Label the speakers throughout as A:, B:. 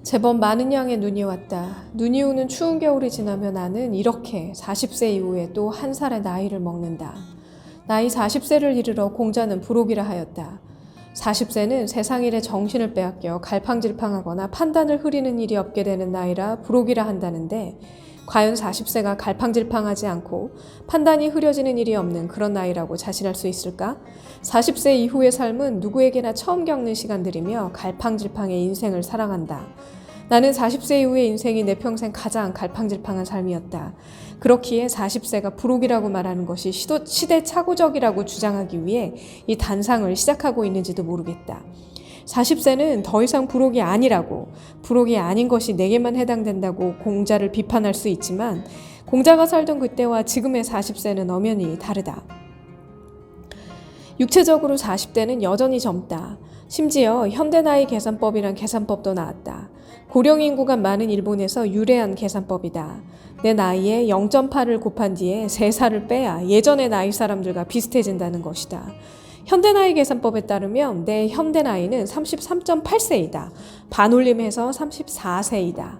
A: 제법 많은 양의 눈이 왔다. 눈이 오는 추운 겨울이 지나면 나는 이렇게 40세 이후에 또 한 살의 나이를 먹는다. 나이 40세를 이르러 공자는 부록이라 하였다. 40세는 세상 일에 정신을 빼앗겨 갈팡질팡하거나 판단을 흐리는 일이 없게 되는 나이라 부록이라 한다는데, 과연 40세가 갈팡질팡하지 않고 판단이 흐려지는 일이 없는 그런 나이라고 자신할 수 있을까? 40세 이후의 삶은 누구에게나 처음 겪는 시간들이며 갈팡질팡의 인생을 살아간다. 나는 40세 이후의 인생이 내 평생 가장 갈팡질팡한 삶이었다. 그렇기에 40세가 부록이라고 말하는 것이 시대착오적이라고 주장하기 위해 이 단상을 시작하고 있는지도 모르겠다. 40세는 더 이상 부록이 아니라고, 부록이 아닌 것이 내게만 해당된다고 공자를 비판할 수 있지만, 공자가 살던 그때와 지금의 40세는 엄연히 다르다. 육체적으로 40대는 여전히 젊다. 심지어 현대나이 계산법이란 계산법도 나왔다. 고령 인구가 많은 일본에서 유래한 계산법이다. 내 나이에 0.8을 곱한 뒤에 3살을 빼야 예전의 나이 사람들과 비슷해진다는 것이다. 현대나이 계산법에 따르면 내 현대나이는 33.8세이다. 반올림해서 34세이다.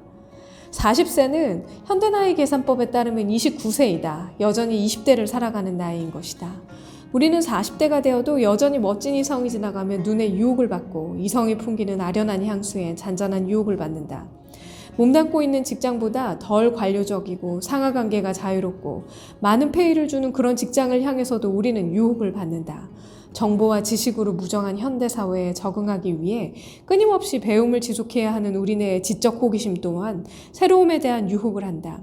A: 40세는 현대나이 계산법에 따르면 29세이다. 여전히 20대를 살아가는 나이인 것이다. 우리는 40대가 되어도 여전히 멋진 이성이 지나가면 눈에 유혹을 받고 이성이 풍기는 아련한 향수에 잔잔한 유혹을 받는다. 몸담고 있는 직장보다 덜 관료적이고 상하관계가 자유롭고 많은 페이를 주는 그런 직장을 향해서도 우리는 유혹을 받는다. 정보와 지식으로 무정한 현대사회에 적응하기 위해 끊임없이 배움을 지속해야 하는 우리네의 지적 호기심 또한 새로움에 대한 유혹을 한다.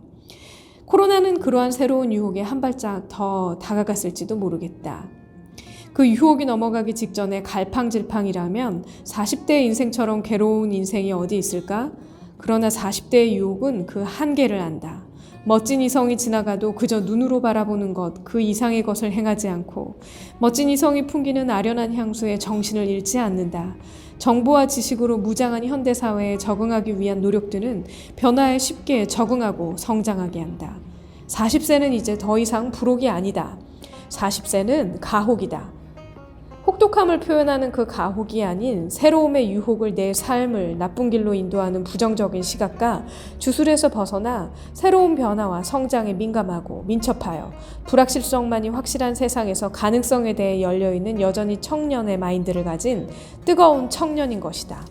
A: 코로나는 그러한 새로운 유혹에 한 발짝 더 다가갔을지도 모르겠다. 그 유혹이 넘어가기 직전에 갈팡질팡이라면 40대의 인생처럼 괴로운 인생이 어디 있을까? 그러나 40대의 유혹은 그 한계를 안다. 멋진 이성이 지나가도 그저 눈으로 바라보는 것, 그 이상의 것을 행하지 않고 멋진 이성이 풍기는 아련한 향수에 정신을 잃지 않는다. 정보와 지식으로 무장한 현대사회에 적응하기 위한 노력들은 변화에 쉽게 적응하고 성장하게 한다. 40세는 이제 더 이상 부록이 아니다. 40세는 가혹이다. 혹독함을 표현하는 그 가혹이 아닌 새로움의 유혹을 내 삶을 나쁜 길로 인도하는 부정적인 시각과 주술에서 벗어나 새로운 변화와 성장에 민감하고 민첩하여 불확실성만이 확실한 세상에서 가능성에 대해 열려있는 여전히 청년의 마인드를 가진 뜨거운 청년인 것이다.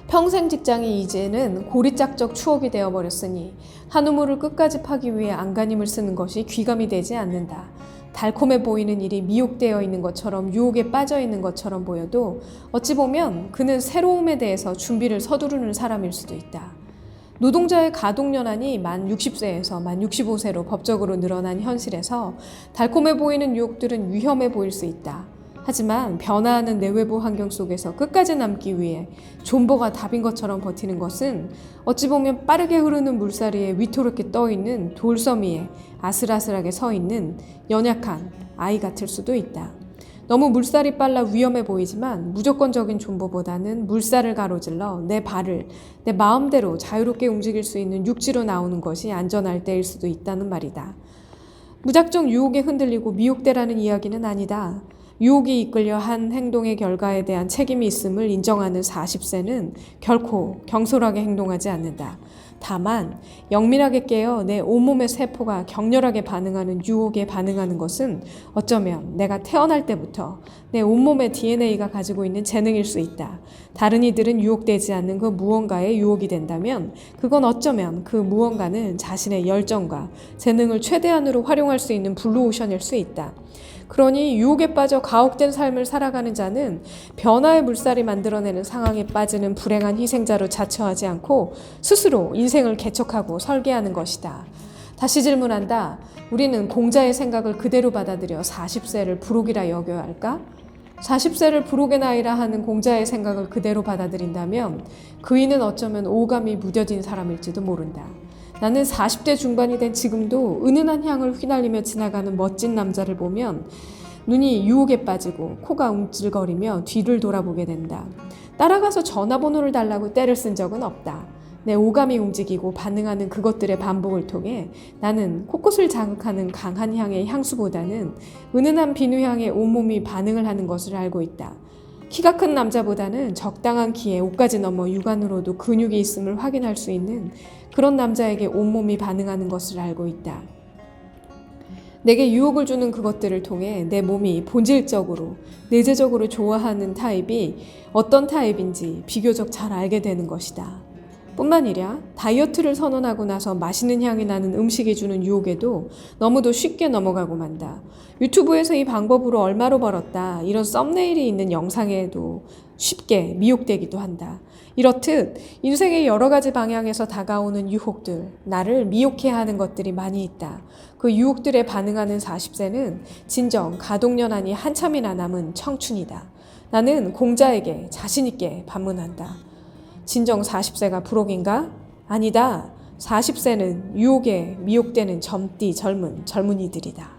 A: 평생 직장이 이제는 고리짝적 추억이 되어버렸으니 한 우물을 끝까지 파기 위해 안간힘을 쓰는 것이 귀감이 되지 않는다. 달콤해 보이는 일이 미혹되어 있는 것처럼 유혹에 빠져 있는 것처럼 보여도 어찌 보면 그는 새로움에 대해서 준비를 서두르는 사람일 수도 있다. 노동자의 가동연한이 만 60세에서 만 65세로 법적으로 늘어난 현실에서 달콤해 보이는 유혹들은 위험해 보일 수 있다. 하지만 변화하는 내외부 환경 속에서 끝까지 남기 위해 존버가 답인 것처럼 버티는 것은 어찌 보면 빠르게 흐르는 물살이에 위태롭게 떠있는 돌섬 위에 아슬아슬하게 서 있는 연약한 아이 같을 수도 있다. 너무 물살이 빨라 위험해 보이지만 무조건적인 존버보다는 물살을 가로질러 내 발을 내 마음대로 자유롭게 움직일 수 있는 육지로 나오는 것이 안전할 때일 수도 있다는 말이다. 무작정 유혹에 흔들리고 미혹되라는 이야기는 아니다. 유혹이 이끌려 한 행동의 결과에 대한 책임이 있음을 인정하는 40세는 결코 경솔하게 행동하지 않는다. 다만 영민하게 깨어 내 온몸의 세포가 격렬하게 반응하는 유혹에 반응하는 것은 어쩌면 내가 태어날 때부터 내 온몸의 DNA가 가지고 있는 재능일 수 있다. 다른 이들은 유혹되지 않는 그 무언가에 유혹이 된다면 그건 어쩌면 그 무언가는 자신의 열정과 재능을 최대한으로 활용할 수 있는 블루오션일 수 있다. 그러니 유혹에 빠져 가혹된 삶을 살아가는 자는 변화의 물살이 만들어내는 상황에 빠지는 불행한 희생자로 자처하지 않고 스스로 인생을 개척하고 설계하는 것이다. 다시 질문한다. 우리는 공자의 생각을 그대로 받아들여 40세를 부록이라 여겨야 할까? 40세를 부록의 나이라 하는 공자의 생각을 그대로 받아들인다면 그이는 어쩌면 오감이 무뎌진 사람일지도 모른다. 나는 40대 중반이 된 지금도 은은한 향을 휘날리며 지나가는 멋진 남자를 보면 눈이 유혹에 빠지고 코가 움찔거리며 뒤를 돌아보게 된다. 따라가서 전화번호를 달라고 떼를 쓴 적은 없다. 내 오감이 움직이고 반응하는 그것들의 반복을 통해 나는 코끝을 자극하는 강한 향의 향수보다는 은은한 비누향에 온몸이 반응을 하는 것을 알고 있다. 키가 큰 남자보다는 적당한 키에 옷까지 넘어 육안으로도 근육이 있음을 확인할 수 있는 그런 남자에게 온몸이 반응하는 것을 알고 있다. 내게 유혹을 주는 그것들을 통해 내 몸이 본질적으로, 내재적으로 좋아하는 타입이 어떤 타입인지 비교적 잘 알게 되는 것이다. 뿐만 아니라 다이어트를 선언하고 나서 맛있는 향이 나는 음식이 주는 유혹에도 너무도 쉽게 넘어가고 만다. 유튜브에서 이 방법으로 얼마로 벌었다, 이런 썸네일이 있는 영상에도 쉽게 미혹되기도 한다. 이렇듯 인생의 여러 가지 방향에서 다가오는 유혹들, 나를 미혹해 하는 것들이 많이 있다. 그 유혹들에 반응하는 40세는 진정 가동연한이 한참이나 남은 청춘이다. 나는 공자에게 자신있게 반문한다. 진정 40세가 불혹인가? 아니다. 40세는 유혹에 미혹되는 젊디 젊은 젊은이들이다.